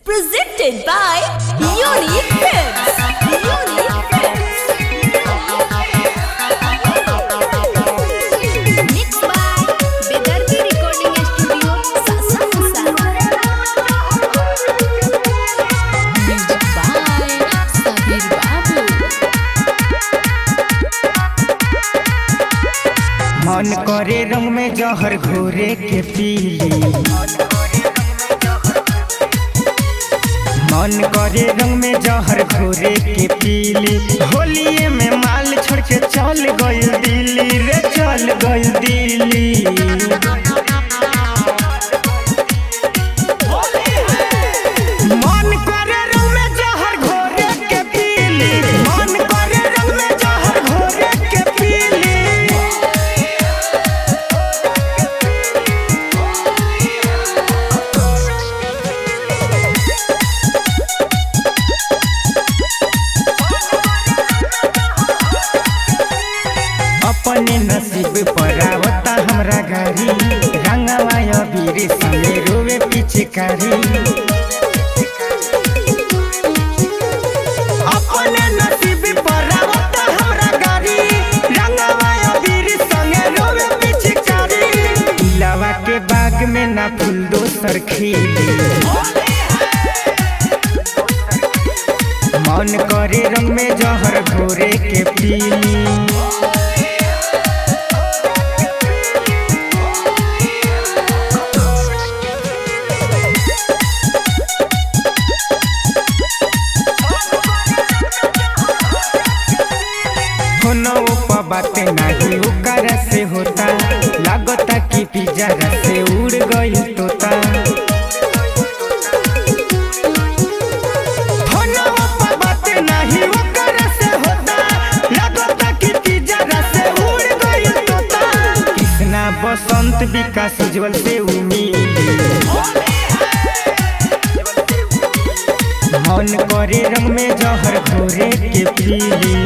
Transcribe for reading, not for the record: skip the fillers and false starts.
Presented by Unique Films. Unique Films. Mixed by Bedardi Recording Studio, Sasamusa. Music by Sabir Babu. मन करे रंग में जहर घोरे के पीली, मन करे रंग में जहर घोरे के पीली। होलिये में माल छोड़ के चल गइल दिल्ली रे, चल गइल दिल्ली। मन करे रंग में जहर घोरे के पीली, मन करे रंग में जहर घोरे के पीली। अपने नसीब पर आवता हमरा गारी, रंगवा अबीर संगे रोवे पिचकारी। अपने नसीब पर आवता हमरा गारी, रंगवा अबीर संगे रोवे पिचकारी। इलावा के बाग में ना फूल दोसर खिली, मन करे रंग में जहर घोरे के पीली। बात नहीं ओकर से होता, लागता कि पिजरा से उड़ गई तोता। बात नहीं ओकर से होता, लागता कि पिजरा से उड़ गई तोता। कृष्णा बसंत विकास उज्जवल से उम्मीद, मन करे रंग में जहर घोरे के पीली।